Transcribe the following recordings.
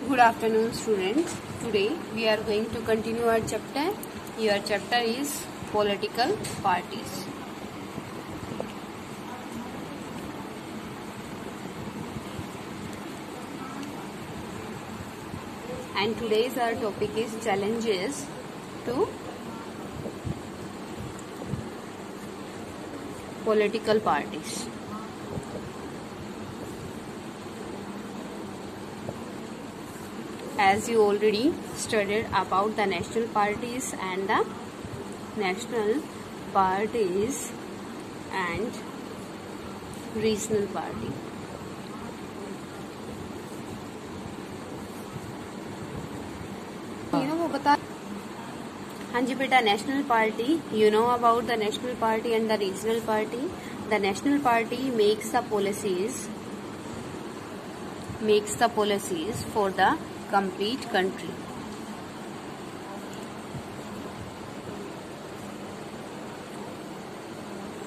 Good afternoon, students. Today we are going to continue our chapter. Your chapter is political parties. And today's our topic is challenges to political parties. As you already studied about the national parties and the national parties and regional party. हाँ जी बेटा, national party, you know about the national party and the regional party. The national party makes the policies for the complete country.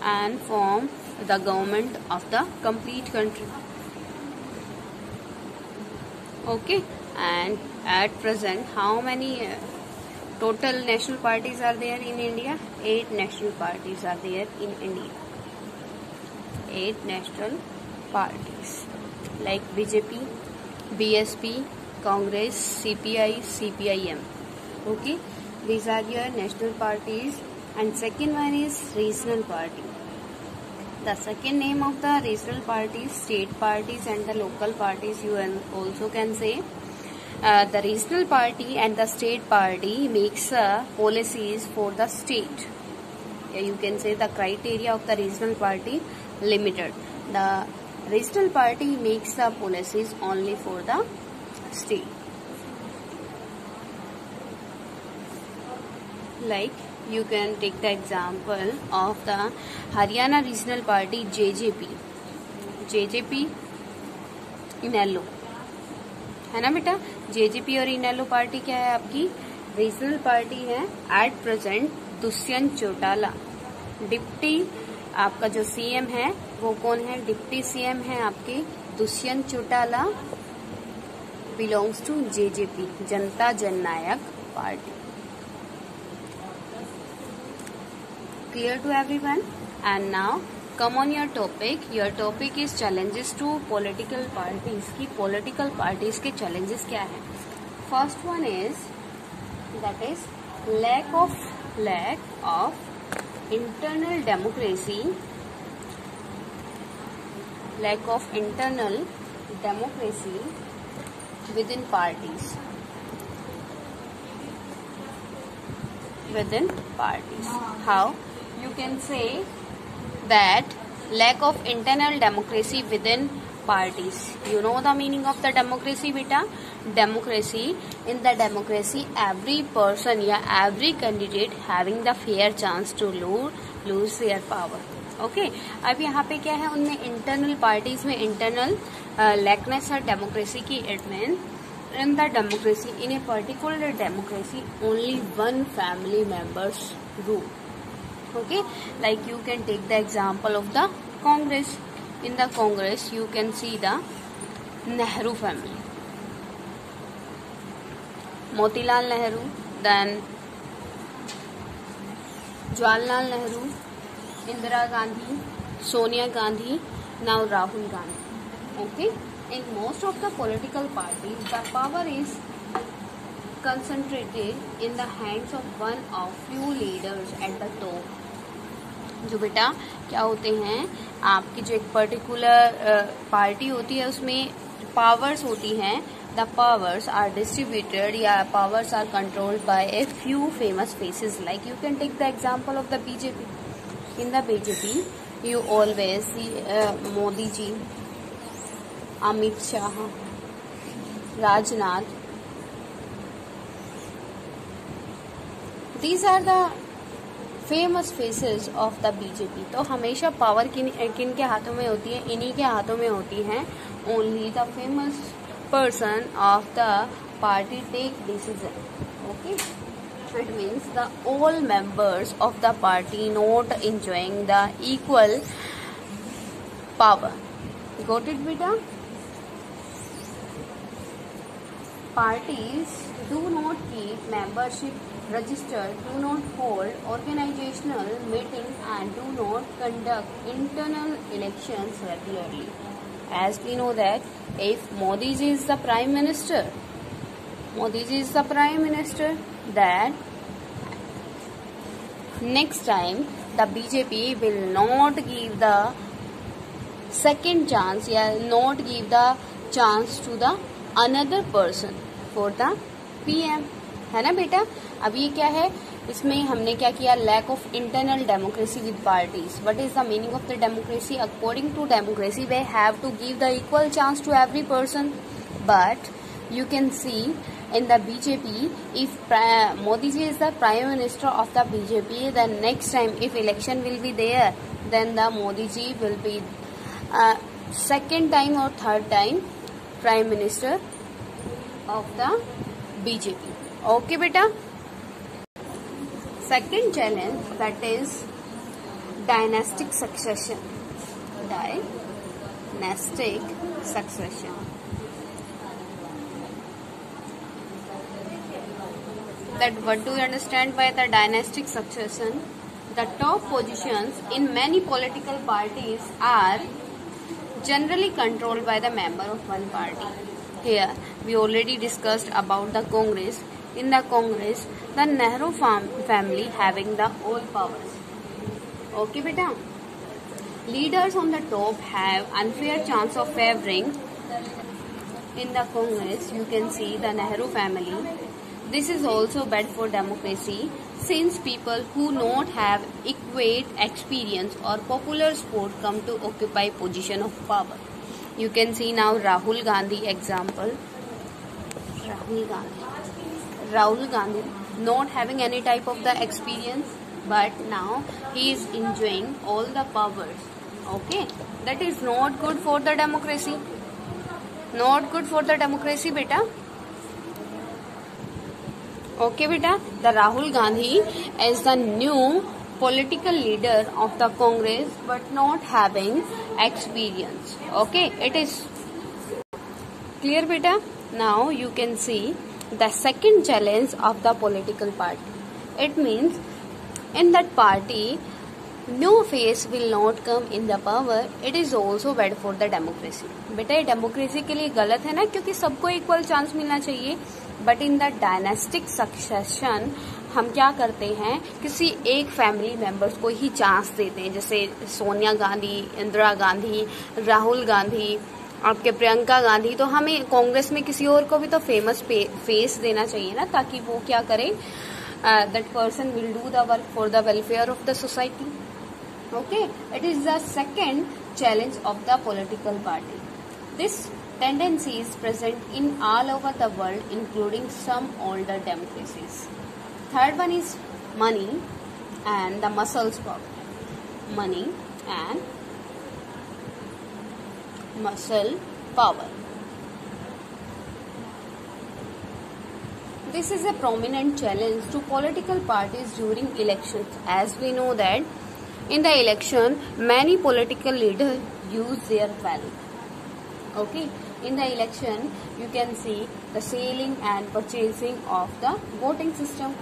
And form the government of the complete country. Okay, and at present how many total national parties are there in India? 8 national parties are there in India. 8 national parties like BJP, BSP, Congress, CPI, CPIM. Okay, these are your national parties. And second one is regional party. The second name of the regional parties, state parties and the local parties, you also can say. The regional party and the state party makes policies for the state. You can say the criteria of the regional party limited. The regional party makes the policies only for the state. Like you can take the example of the Haryana Regional Party JJP इनेलो है ना बेटा. JJP और इनेलो party क्या है आपकी? Regional party है. At present Dushyant Chautala deputy, आपका जो सीएम है वो कौन है? डिप्टी सीएम है आपके Dushyant Chautala. Belongs to JJP, Janata Jannayak party. Clear to everyone? And now come on your topic. Your topic is challenges to political parties. की political parties के challenges क्या है? First one is that is lack of internal democracy. Lack of internal democracy within parties. How? You can say that lack of internal democracy within parties. You know the meaning of the democracy beta? Democracy, in the democracy every person या every candidate having the fair chance to lose their power. Okay, अब यहाँ पे क्या है, उनमें internal parties में internal lackness है democracy की. It means in the democracy, in a particular democracy, only one family members rule. Okay, like you can take the example of the Congress. In the Congress, you can see the Nehru family, Motilal Nehru, then Jawaharlal Nehru, Indira Gandhi, Sonia Gandhi, now Rahul Gandhi. Okay, in most of the political parties, the power is concentrated in the hands of one of few leaders at the top. जो बेटा क्या होते हैं, आपकी जो एक particular party होती है उसमें पावर्स होती हैं. द पावर्स आर डिस्ट्रीब्यूटेड या powers are controlled by a few famous faces. Like you can take the example of the BJP. In the BJP you always see Modi ji, Amit Shah, Rajnath. These are the famous faces of the BJP. तो हमेशा power किन के हाथों में होती है? इन्हीं के हाथों में होती है. Only the famous person of the party take decision. Okay, it means the all members of the party not enjoying the equal power. Got it beta? parties do not keep membership registered, do not hold organizational meetings, and do not conduct internal elections regularly. As we know that if Modi ji is the Prime Minister, that next time the BJP will not give the second chance, not give the chance to the another person for the PM, है ना बेटा. अब ये क्या है, इसमें हमने क्या किया, lack of internal democracy with parties. What is the meaning of the democracy? According to democracy we have to give the equal chance to every person, but you can see in the BJP, if Modi ji is the Prime Minister of the BJP, then next time if election will be there, then the Modi ji will be second time or third time Prime Minister of the BJP. Okay beta. Second challenge, that is dynastic succession. Dynastic succession. That what do you understand by the dynastic succession? The top positions in many political parties are generally controlled by the member of one party. Here we already discussed about the Congress. In the Congress, the Nehru family having the all powers. Okay beta. Leaders on the top have unfair chance of favoring. In the Congress you can see the Nehru family. This is also bad for democracy, since people who not have equate experience or popular support come to occupy position of power. You can see now Rahul Gandhi example. Rahul Gandhi not having any type of the experience, but now he is enjoying all the powers. Okay, that is not good for the democracy. Not good for the democracy beta. Okay beta, the Rahul Gandhi is the new political leader of the Congress, but not having experience. Okay, it is clear beta. Now you can see the second challenge of the political party. It means in that party new face will not come in the power. It is also bad for the democracy. बेटा ये democracy के लिए गलत है ना, क्योंकि सबको equal chance मिलना चाहिए. But in the dynastic succession हम क्या करते हैं, किसी एक फैमिली मेंबर्स को ही चांस देते हैं. जैसे सोनिया गांधी, इंदिरा गांधी, राहुल गांधी, आपके प्रियंका गांधी. तो हमें कांग्रेस में किसी और को भी तो फेमस फेस देना चाहिए ना, ताकि वो क्या करे, that person will do the work for the welfare of the society. Okay, it is the second challenge of the political party. This tendency is present in all over the world, including some older democracies. Third one is money and the muscles power. Money and muscle power. This is a prominent challenge to political parties during elections. As we know that in the election, many political leaders use their wealth. Okay, in the election, you can see the selling and purchasing of the voting system.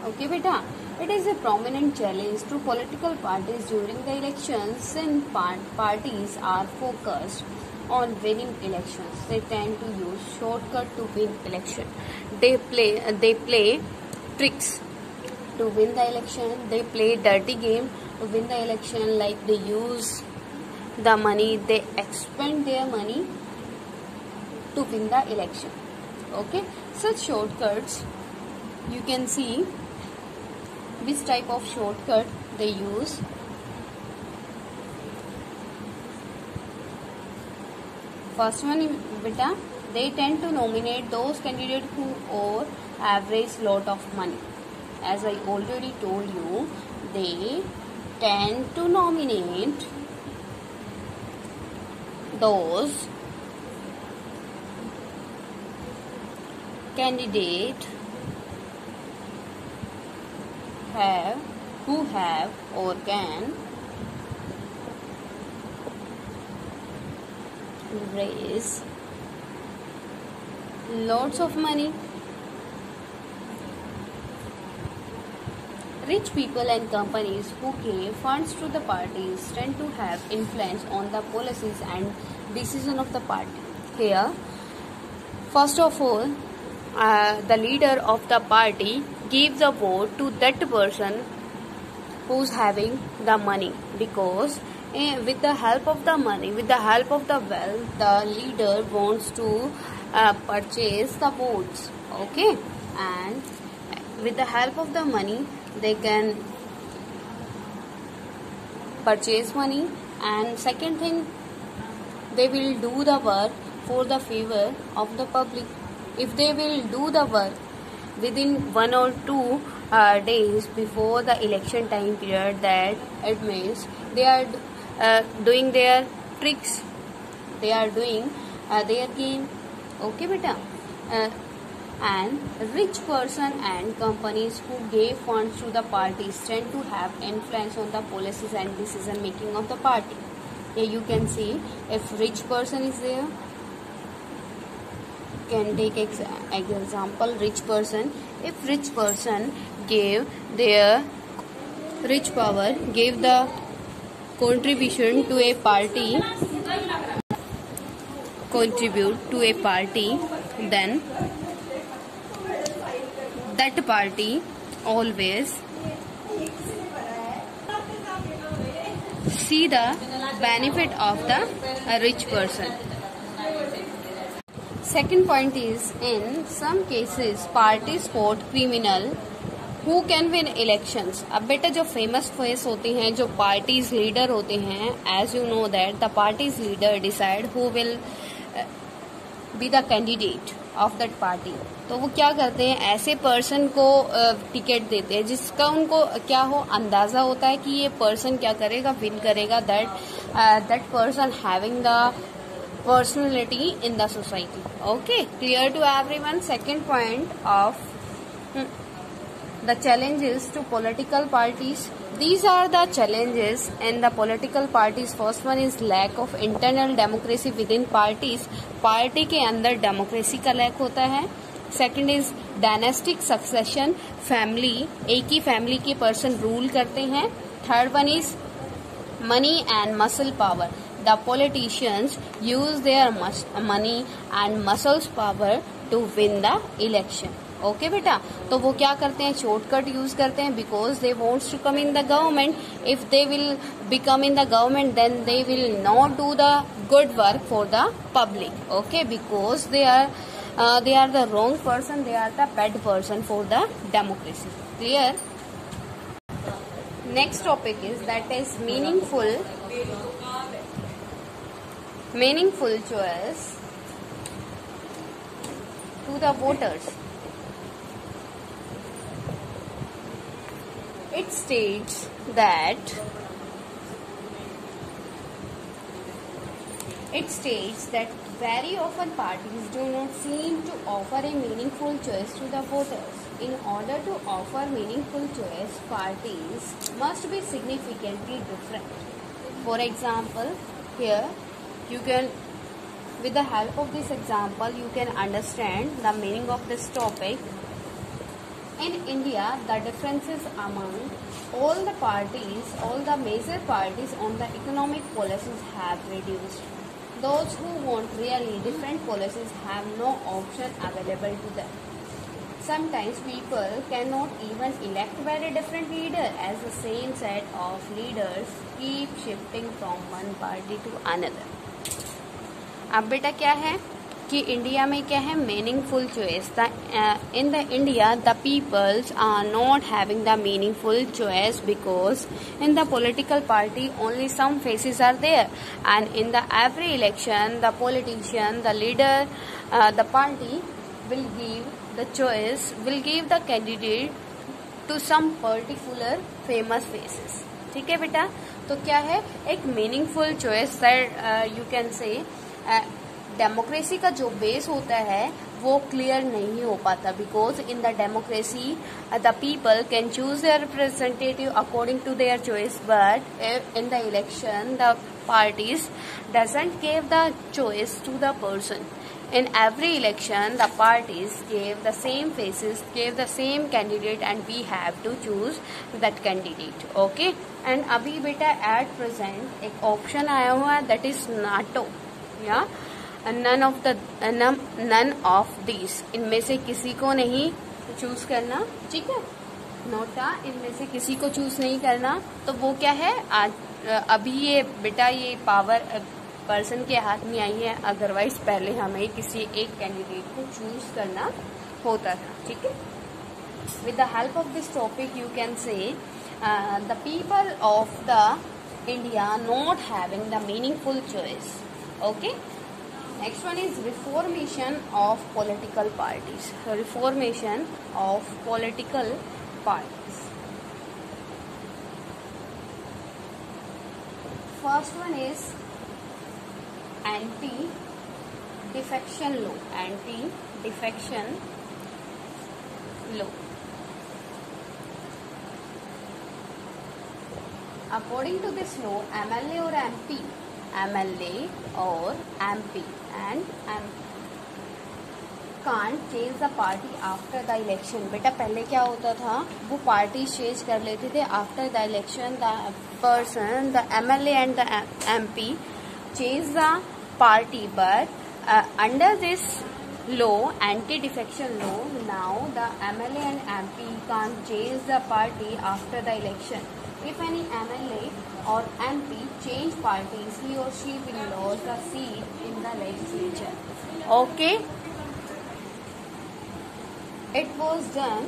Okay, beta, it is a prominent challenge to political parties during the elections, since parties are focused on winning elections. They tend to use shortcut to win election. They play tricks to win the election. They play dirty game to win the election, like they use the money, they expend their money to win the election. Okay, such shortcuts, you can see which type of shortcut they use. First one beta, they tend to nominate those candidates who owe average lot of money. As I already told you, they tend to nominate those candidates who have or can raise lots of money. Rich people and companies who gave funds to the parties tend to have influence on the policies and decision of the party. Here, first of all, the leader of the party gives a vote to that person who's having the money, because with the help of the money, with the help of the wealth, the leader wants to purchase the votes. Okay, and with the help of the money they can purchase money, and second thing, they will do the work for the favor of the public. If they will do the work within 1 or 2 days before the election time period, that it means they are doing their tricks, they are doing their game. Okay beta. And rich person and companies who gave funds to the parties tend to have influence on the policies and decision making of the party. Here you can see, if rich person is there, can take example rich person. If rich person gave their rich power, gave the contribution to a party, contribute to a party, then that party always see the benefit of the rich person. Second point is, in some cases parties support criminal who can win elections. अब बेटा जो famous face होते हैं, जो parties leader होते हैं, as you know that the parties leader decide who will be the candidate of that party. तो वो क्या करते हैं, ऐसे पर्सन को टिकट देते हैं जिसका उनको क्या हो, अंदाजा होता है कि ये पर्सन क्या करेगा, विन करेगा. That person having the personality in the society. Okay, clear to everyone. Second point of the challenges to political parties. These are the challenges in the political parties. First one is lack of internal democracy within parties. Party के अंदर democracy का lack होता है. Second is dynastic succession, family, एक ही family के person rule करते हैं. Third one is money and muscle power. The politicians use their money and muscles power to win the election. Okay बेटा, तो वो क्या करते हैं, शॉर्टकट यूज करते हैं, because they wants to come in the government. If they will become in the government, then they will not do the good work for the public. Okay, because they are the wrong person, they are the bad person for the democracy. Clear? Next topic is, that is meaningful choice to the voters. It states that very often parties do not seem to offer a meaningful choice to the voters. In order to offer meaningful choice, parties must be significantly different. For example, here you can, with the help of this example, you can understand the meaning of this topic. In India, the differences among all the parties, all the major parties on the economic policies have reduced. Those who want really different policies have no option available to them. Sometimes people cannot even elect very different leader, as the same set of leaders keep shifting from one party to another. अब बेटा क्या है कि India में क्या है, meaningful choice. In the India the peoples are not having the meaningful choice, because in the political party only some faces are there, and in the every election the politician, the leader, the party will give the candidate to some particular famous faces. ठीक है बेटा, तो क्या है, एक meaningful choice. You can say democracy का जो base होता है वो क्लियर नहीं हो पाता, because in the democracy the people can choose their representative according to their choice, but in the election the parties doesn't give the choice to the person. In every election, the parties gave the same faces, gave the same candidate, and we have to choose that candidate. Okay? And अभी बेटा at present एक option आया हुआ है, that is NATO. Yeah? None of these. इनमें से किसी को नहीं चूज करना, ठीक है? नोटा इनमें से किसी को चूज नहीं करना, तो वो क्या है? आज अभी ये बेटा ये पावर पर्सन के हाथ में आई है, अदरवाइज पहले हमें किसी एक कैंडिडेट को चूज करना होता था, ठीक है? With the help of this topic you can say the people of the India not having the meaningful choice. Okay, next one is reformation of political parties. Reformation of political parties. First one is anti-defection law. Anti-defection law. According to this law, MLA or MP and MP can't change the party after the election. बेटा पहले क्या होता था, वो party change कर लेते थे after the election. The person, the MLA and the MP change the party, but under this law, anti-defection law, now the MLA and MP can't change the party after the election. If any MLA or MP change parties, he or she will lose the seat in the legislature. Okay, it was done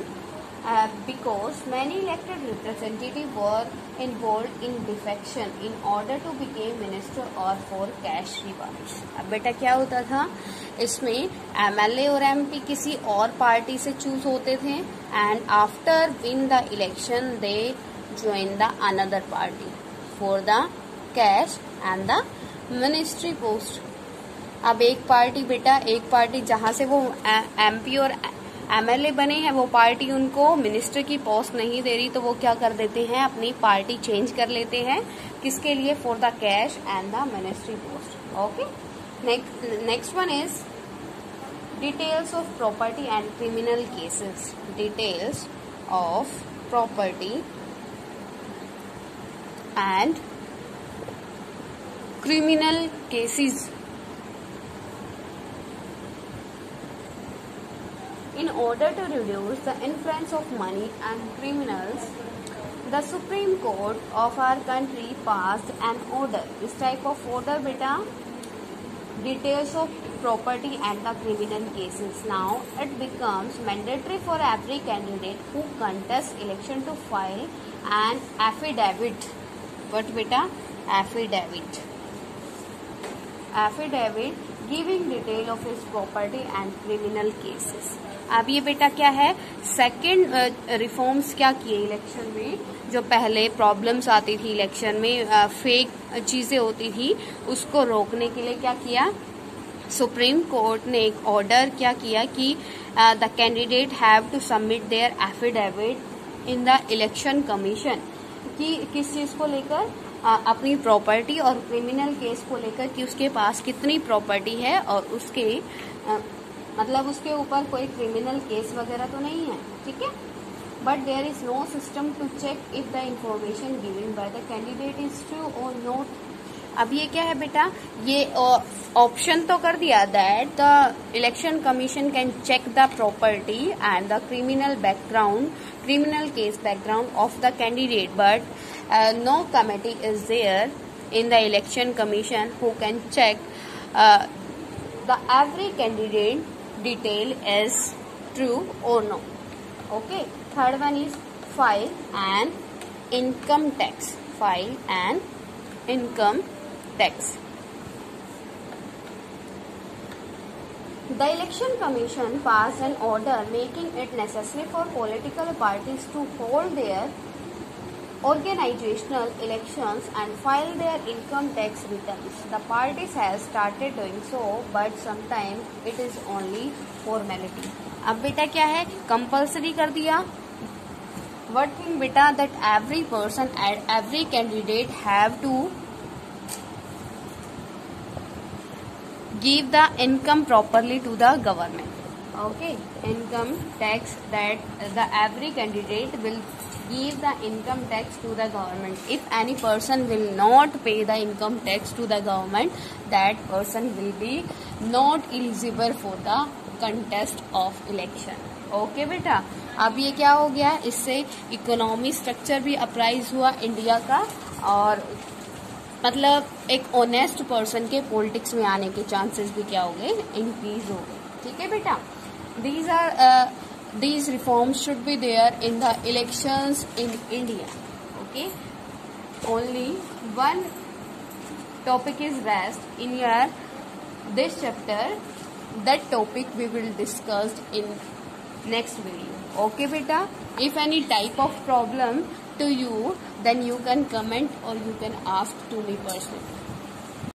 because many elected representatives were involved in defection in order to become minister or for cash rewards. अब बेटा क्या होता था, इसमें MLA और MP किसी और party से चूज होते थे and after win the election they join the another party for the cash and the ministry post. अब एक पार्टी जहां से वो MP और MLA बने हैं, वो पार्टी उनको मिनिस्टर की पोस्ट नहीं दे रही, तो वो क्या कर देते हैं, अपनी पार्टी चेंज कर लेते हैं. किसके लिए? For the cash and the ministry post. Okay, next one is details of property and criminal cases. Details of property and criminal cases. In order to reduce the influence of money and criminals, the Supreme Court of our country passed an order. This type of order, beta, details of property and the criminal cases. Now it becomes mandatory for every candidate who contests election to file an affidavit. What, beta? Affidavit. Affidavit giving detail of his property and criminal cases. अब ये बेटा क्या है, second reforms क्या किए election में. जो पहले प्रॉब्लम्स आती थी इलेक्शन में, फेक चीजें होती थी, उसको रोकने के लिए क्या किया, सुप्रीम कोर्ट ने एक ऑर्डर क्या किया कि the candidate have to submit their affidavit in the election commission. कि किस चीज को लेकर, अपनी प्रॉपर्टी और क्रिमिनल केस को लेकर कि उसके पास कितनी प्रॉपर्टी है और उसके मतलब उसके ऊपर कोई क्रिमिनल केस वगैरह तो नहीं है, ठीक है. But there is no system to check if the information given by the candidate is true और नॉट. अब ये क्या है बेटा, ये ऑप्शन तो कर दिया that the election commission can check the property and the criminal case background of the candidate, but no committee is there in the election commission who can check the every candidate detail is true or no. Okay, third one is file and income tax. File and income tax. The election commission passed an order making it necessary for political parties to hold their organizational elections and file their income tax returns. The parties have started doing so, but sometimes it is only formality. अब बेटा क्या है, compulsory कर दिया. What thing बेटा, that every person and every candidate have to give the income properly to the government. Okay, income tax, that the every candidate will give the income tax to the government. If any person will not pay the income tax to the government, that person will be not eligible for the contest of election. Okay बेटा, अब ये क्या हो गया, इससे economy structure भी apprise हुआ India का, और मतलब एक ऑनेस्ट पर्सन के पॉलिटिक्स में आने के चांसेस भी क्या हो गए, इंक्रीज हो गए. ठीक है बेटा, these reforms should be there in the elections in India. Okay, only one topic is raised in your this chapter. That topic we will discuss in next video. Okay beta, if any type of problem to you, then you can comment or you can ask to me personally.